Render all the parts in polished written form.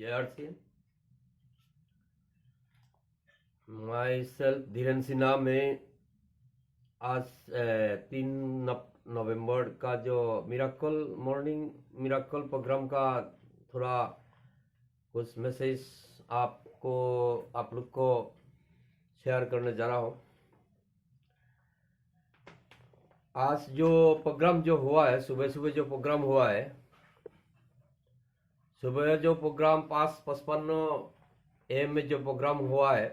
JRC. My self Dhiren Sinha में आज 3 नवंबर का जो मिराकल मॉर्निंग मिराकल प्रोग्राम का थोड़ा कुछ मैसेज आप लोग को शेयर करने जा रहा हूँ। आज जो प्रोग्राम जो हुआ है, सुबह सुबह जो प्रोग्राम हुआ है, सुबह जो प्रोग्राम 5:55 AM में जो प्रोग्राम हुआ है,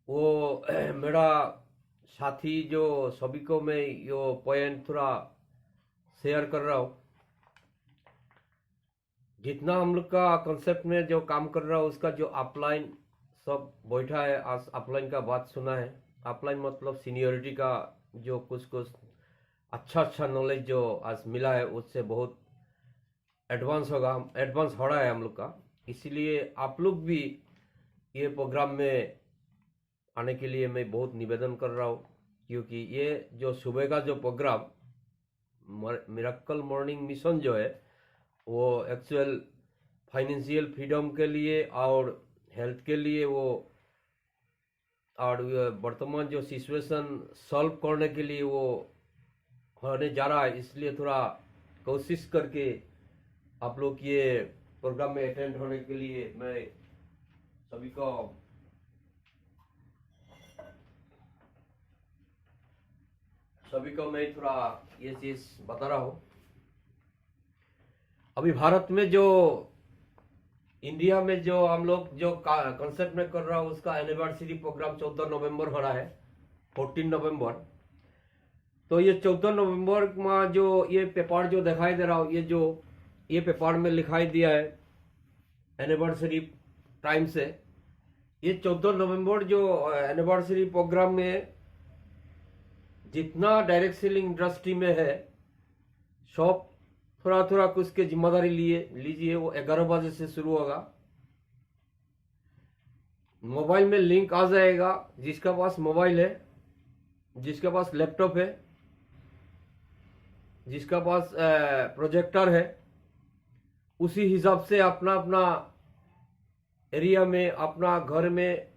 वो मेरा साथी जो सभी को मैं यो पॉइंट थोड़ा शेयर कर रहा हूँ। जितना हम लोग का कंसेप्ट में जो काम कर रहा हूँ, उसका जो अपलाइन सब बैठा है, आज अपलाइन का बात सुना है। अपलाइन मतलब सीनियरिटी का जो कुछ अच्छा नॉलेज जो आज मिला है, उससे बहुत एडवांस हो रहा है हम लोग का। इसीलिए आप लोग भी ये प्रोग्राम में आने के लिए मैं बहुत निवेदन कर रहा हूँ, क्योंकि ये जो सुबह का जो प्रोग्राम मिरेकल मॉर्निंग मिशन जो है, वो एक्चुअल फाइनेंशियल फ्रीडम के लिए और हेल्थ के लिए वो और वर्तमान जो सिचुएशन सॉल्व करने के लिए वो होने जा रहा है। इसलिए थोड़ा कोशिश करके आप लोग ये प्रोग्राम में अटेंड होने के लिए मैं सभी को मैं थोड़ा ये चीज बता रहा हूँ। अभी भारत में जो इंडिया में जो हम लोग जो कंसेप्ट में कर रहा हूँ, उसका एनिवर्सरी प्रोग्राम 14 नवंबर हो रहा है, 14 नवंबर। तो ये 14 नवंबर में जो ये पेपर जो दिखाई दे रहा हो, ये पेपर में लिखाई दिया है एनिवर्सरी टाइम से। ये 14 नवंबर जो एनिवर्सरी प्रोग्राम में जितना डायरेक्ट सेलिंग इंडस्ट्री में है, सब थोड़ा थोड़ा कुछ के जिम्मेदारी लीजिए। वो 11 बजे से शुरू होगा। मोबाइल में लिंक आ जाएगा, जिसका पास मोबाइल है, जिसके पास लैपटॉप है, जिसका पास प्रोजेक्टर है, उसी हिसाब से अपना अपना एरिया में, अपना घर में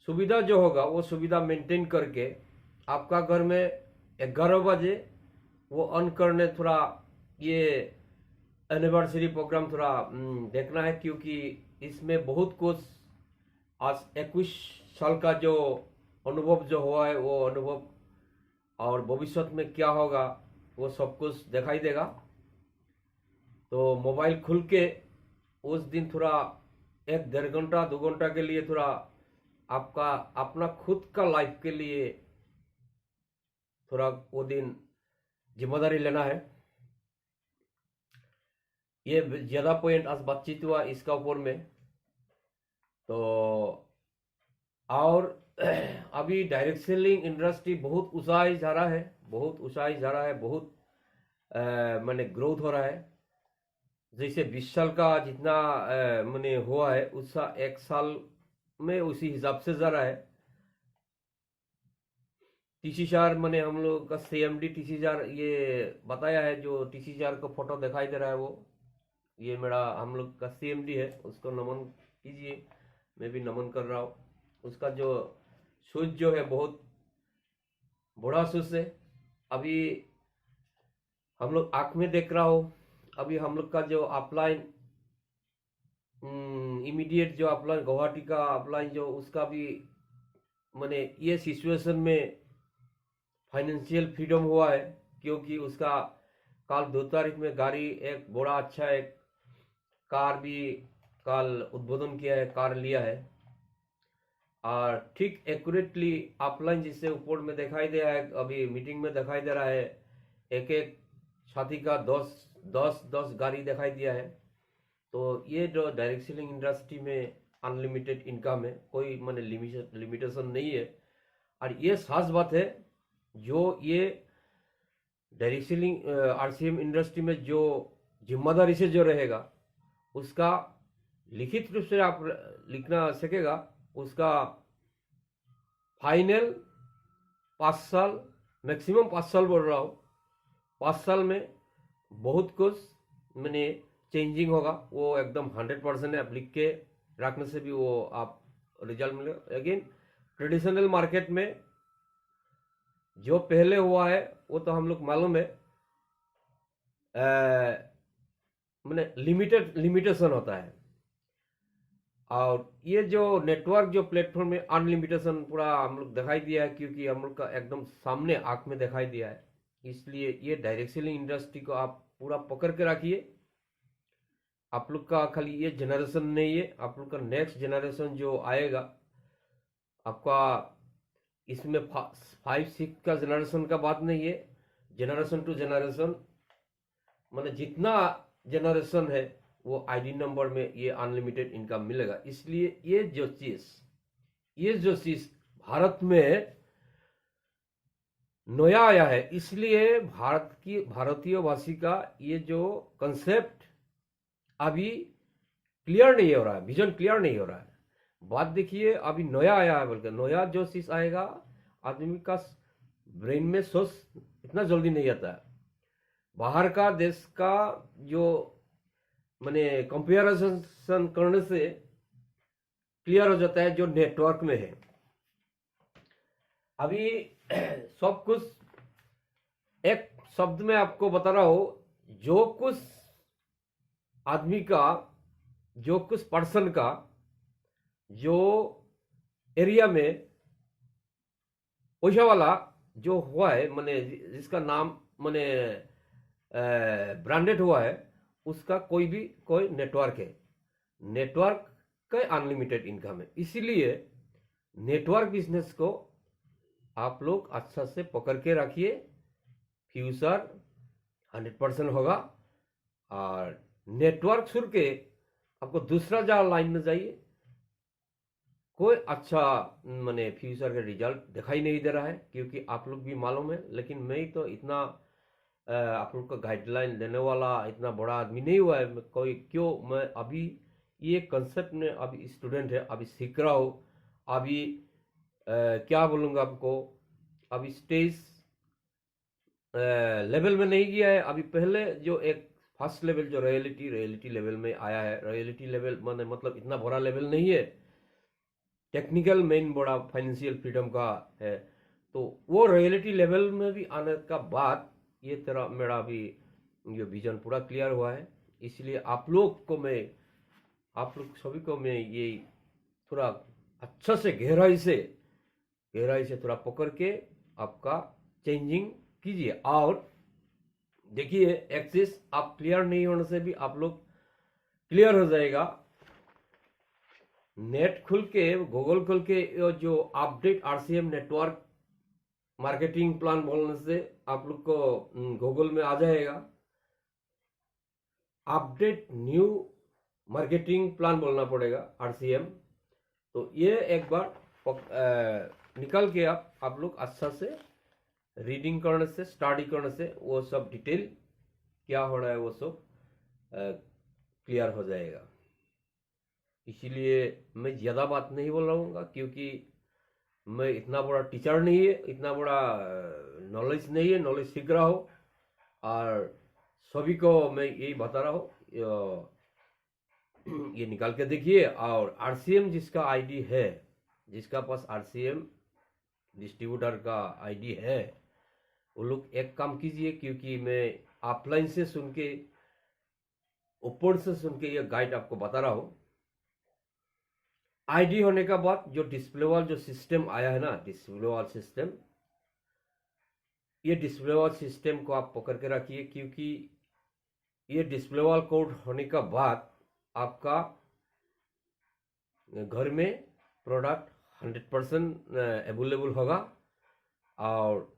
सुविधा जो होगा, वो सुविधा मेंटेन करके आपका घर में 11 बजे वो ऑन करने थोड़ा ये एनिवर्सरी प्रोग्राम थोड़ा देखना है, क्योंकि इसमें बहुत कुछ आज 21 साल का जो अनुभव जो हुआ है, वो अनुभव और भविष्य में क्या होगा, वो सब कुछ दिखाई देगा। तो मोबाइल खुल के उस दिन थोड़ा 1-1.5 घंटा 2 घंटा के लिए थोड़ा आपका अपना खुद का लाइफ के लिए थोड़ा वो दिन जिम्मेदारी लेना है। ये ज्यादा पॉइंट आज बातचीत हुआ इसका ऊपर में। तो और अभी डायरेक्ट सेलिंग इंडस्ट्री बहुत ऊंचाई जा रहा है, बहुत मैंने ग्रोथ हो रहा है। जैसे 20 साल का जितना मैंने हुआ है, उसका 1 साल में उसी हिसाब से जा रहा है। TC4 मैंने हम लोग का CMD TC4 ये बताया है, जो TC4 का फोटो दिखाई दे रहा है, वो ये मेरा हम लोग का CMD है, उसको नमन कीजिए। मैं भी नमन कर रहा हूँ। उसका जो शूज जो है, बहुत बड़ा शूज है। अभी हम लोग आंख में देख रहा हो, अभी हम लोग का जो अपलाइन इमीडिएट जो अपलाइन गुवाहाटी का अपलाइन जो उसका भी मैंने ये सिचुएशन में फाइनेंशियल फ्रीडम हुआ है, क्योंकि उसका कल 2 तारीख में गाड़ी एक बड़ा अच्छा एक कार भी कल उद्बोधन किया है, कार लिया है। और ठीक एक्यूरेटली अपलाइन जिससे ऊपर में दिखाई दे रहा है, अभी मीटिंग में दिखाई दे रहा है, एक एक साथी का 10 गाड़ी दिखाई दिया है। तो ये जो डायरेक्ट सेलिंग इंडस्ट्री में अनलिमिटेड इनकम है, कोई मैंने लिमिटेशन नहीं है। और ये खास बात है, जो ये डायरेक्ट सेलिंग RCM इंडस्ट्री में जो जिम्मेदारी से जो रहेगा, उसका लिखित रूप से आप लिखना सकेगा, उसका फाइनल 5 साल, मैक्सिमम 5 साल बोल रहा हूँ, 5 साल में बहुत कुछ मैंने चेंजिंग होगा वो एकदम 100% है। आप लिख के रखने से भी वो आप रिजल्ट मिलेगा। लेकिन ट्रेडिशनल मार्केट में जो पहले हुआ है वो तो हम लोग मालूम है, मैंने लिमिटेशन होता है। और ये जो नेटवर्क जो प्लेटफॉर्म में अनलिमिटेशन पूरा हम लोग दिखाई दिया है, क्योंकि हम लोग का एकदम सामने आंख में दिखाई दिया है। इसलिए ये डायरेक्शनल इंडस्ट्री को आप पूरा पकड़ के रखिए। आप लोग का खाली ये जनरेशन नहीं है, आप लोग का नेक्स्ट जनरेशन जो आएगा आपका, इसमें 5-6 का जनरेशन का बात नहीं है, जनरेशन टू जनरेशन मतलब जितना जनरेशन है वो आईडी नंबर में ये अनलिमिटेड इनकम मिलेगा। इसलिए ये जो चीज भारत में नया आया है, इसलिए भारतीय भाषी का ये जो कंसेप्ट अभी क्लियर नहीं हो रहा है, विजन क्लियर नहीं हो रहा है। बात देखिए, अभी नया आया है, बल्कि नया जो चीज आएगा आदमी का ब्रेन में सोच इतना जल्दी नहीं आता है। बाहर का देश का जो मैंने कंपेरिजन करने से क्लियर हो जाता है जो नेटवर्क में है। अभी सब कुछ एक शब्द में आपको बता रहा हूं, जो कुछ आदमी का, जो कुछ पर्सन का जो एरिया में वैसा वाला जो हुआ है, मैंने जिसका नाम मैंने ब्रांडेड हुआ है, उसका कोई नेटवर्क है। नेटवर्क का अनलिमिटेड इनकम है। इसीलिए नेटवर्क बिजनेस को आप लोग अच्छा से पकड़ के रखिए, फ्यूचर 100% होगा। और नेटवर्क छोड़ के आपको दूसरा जहाँ लाइन में जाइए, कोई अच्छा मैंने फ्यूचर का रिजल्ट दिखाई नहीं दे रहा है, क्योंकि आप लोग भी मालूम है। लेकिन मैं तो इतना आप लोग का गाइडलाइन देने वाला इतना बड़ा आदमी नहीं हुआ है कोई, क्यों मैं अभी ये कंसेप्ट में अभी स्टूडेंट है, अभी सीख रहा हूँ। अभी क्या बोलूँगा आपको, अभी स्टेज लेवल में नहीं गया है। अभी पहले जो एक फर्स्ट लेवल जो रियलिटी लेवल में आया है, रियलिटी लेवल मतलब इतना बड़ा लेवल नहीं है, टेक्निकल मेन बड़ा फाइनेंशियल फ्रीडम का है। तो वो रियलिटी लेवल में भी आने का बाद ये तरह मेरा भी ये विजन पूरा क्लियर हुआ है। इसलिए आप लोग सभी को मैं ये थोड़ा अच्छा से गहराई से थोड़ा पकड़ के आपका चेंजिंग कीजिए। और देखिए, एक्सिस आप क्लियर नहीं होने से भी आप लोग क्लियर हो जाएगा। नेट खुल के, गूगल खुल के जो update RCM network marketing plan बोलने से आप लोग को गूगल में आ जाएगा। अपडेट न्यू मार्केटिंग प्लान बोलना पड़ेगा, आरसीएम। तो ये एक बार निकल के आप लोग अच्छा से रीडिंग करने से, स्टडी करने से वो सब डिटेल क्या हो रहा है वो सब क्लियर हो जाएगा। इसीलिए मैं ज़्यादा बात नहीं बोल रहा हूँ, क्योंकि मैं इतना बड़ा टीचर नहीं है, इतना बड़ा नॉलेज नहीं है, नॉलेज सीख रहा हूँ। और सभी को मैं यही बता रहा हूँ, ये निकाल के देखिए। और आरसीएम जिसका आईडी है, जिसका पास आरसीएम डिस्ट्रीब्यूटर का आईडी है, वो लोग एक काम कीजिए, क्योंकि मैं ऑफलाइन से सुन के, ऊपर से सुन के ये गाइड आपको बता रहा हूँ। आईडी होने का बाद जो डिस्प्ले वाल जो सिस्टम आया है ना, डिस्प्ले वाल सिस्टम, ये डिस्प्ले वाल सिस्टम को आप पकड़ के रखिए, क्योंकि ये डिस्प्ले वाल कोड होने का बाद आपका घर में प्रोडक्ट 100% अवेलेबल होगा। और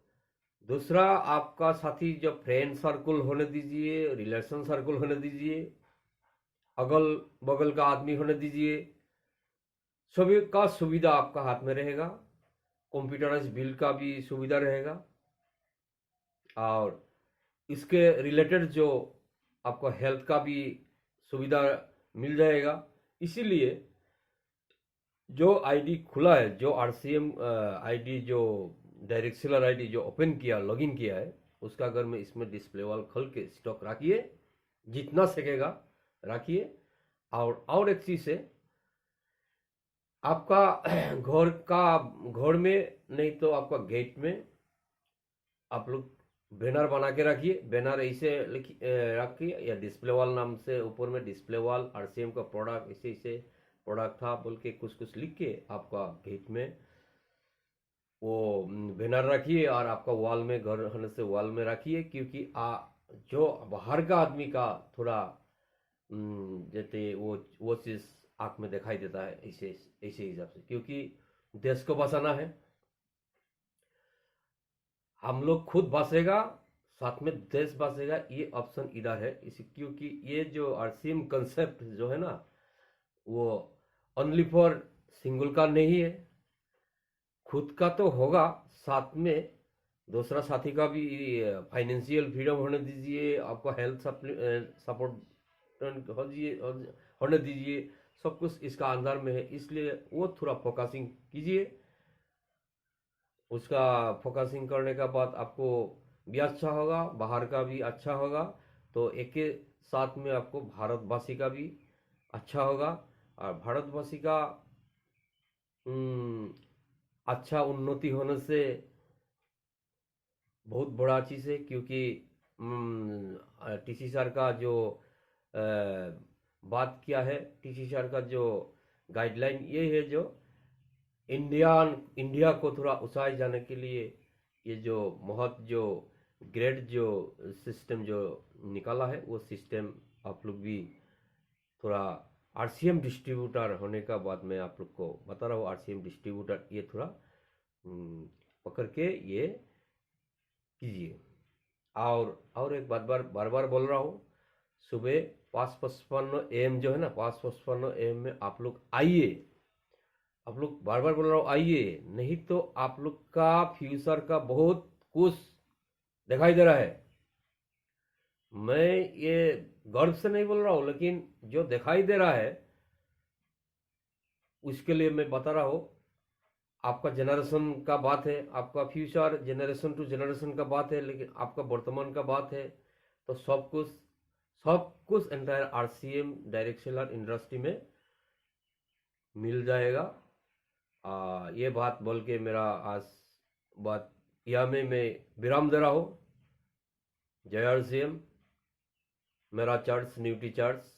दूसरा, आपका साथी जो फ्रेंड सर्कल होने दीजिए, रिलेशन सर्कल होने दीजिए, अगल बगल का आदमी होने दीजिए, सभी का सुविधा आपका हाथ में रहेगा। कंप्यूटराइज बिल का भी सुविधा रहेगा, और इसके रिलेटेड जो आपको हेल्थ का भी सुविधा मिल जाएगा। इसीलिए जो आईडी खुला है, जो आरसीएम आईडी, जो डायरेक्ट सेलर आईडी जो ओपन किया, लॉगिन किया है, उसका अगर मैं इसमें डिस्प्ले वाल खोल के स्टॉक रखिए, जितना सकेगा रखिए। और एक चीज़ है, आपका घर में नहीं तो आपका गेट में आप लोग बैनर बना के रखिए। बैनर ऐसे रखिए, या डिस्प्ले वॉल नाम से ऊपर में डिस्प्ले वॉल आरसीएम का प्रोडक्ट ऐसे ऐसे प्रोडक्ट था बोल के कुछ कुछ लिख के आपका गेट में वो बैनर रखिए, और आपका वॉल में, घर होने से वॉल में रखिए। क्योंकि जो बाहर का आदमी का थोड़ा जैसे वो चीज़ आँख में दिखाई देता है, ऐसे ऐसे हिसाब से, क्योंकि देश को बचाना है। हम लोग खुद बचेगा, साथ में देश बचेगा, ये ऑप्शन इधर है। इसी क्योंकि ये जो आरसीएम कंसेप्ट जो है ना, वो ओनली फॉर सिंगल का नहीं है, खुद का तो होगा, साथ में दूसरा साथी का भी फाइनेंशियल फ्रीडम होने दीजिए, आपको हेल्थ सपोर्ट होने दीजिए, सब कुछ इसका अंदर में है। इसलिए वो थोड़ा फोकसिंग कीजिए। उसका फोकसिंग करने का बाद आपको भी अच्छा होगा, बाहर का भी अच्छा होगा, तो एक के साथ में आपको भारतवासी का भी अच्छा होगा। और भारतवासी का अच्छा उन्नति होने से बहुत बड़ा चीज़ है। क्योंकि टीसी सर का जो अ, बात किया है, टीसी सर का जो गाइडलाइन ये है, जो इंडिया को थोड़ा ऊंचाई जाने के लिए ये जो जो ग्रेड जो सिस्टम जो निकाला है, वो सिस्टम आप लोग भी थोड़ा आरसीएम डिस्ट्रीब्यूटर होने का बाद में आप लोग को बता रहा हूँ। आरसीएम डिस्ट्रीब्यूटर ये थोड़ा पकड़ के ये कीजिए। और एक बार बार बोल रहा हूँ, सुबह 5:55 AM जो है ना, 5:55 AM में आप लोग आइए। आप लोग बार बार बोल रहा हूँ आइए, नहीं तो आप लोग का फ्यूचर का बहुत कुछ दिखाई दे रहा है। मैं ये गर्व से नहीं बोल रहा हूँ, लेकिन जो दिखाई दे रहा है उसके लिए मैं बता रहा हूँ। आपका जनरेशन का बात है, आपका फ्यूचर जनरेशन टू जनरेशन का बात है, लेकिन आपका वर्तमान का बात है। तो सब कुछ entire RCM direct seller industry में मिल जाएगा। ये बात बोल के मेरा आज बात यह में मैं विराम दे रहा हूँ। जय आरसीएम, मेरा चर्च न्यूटी चर्च।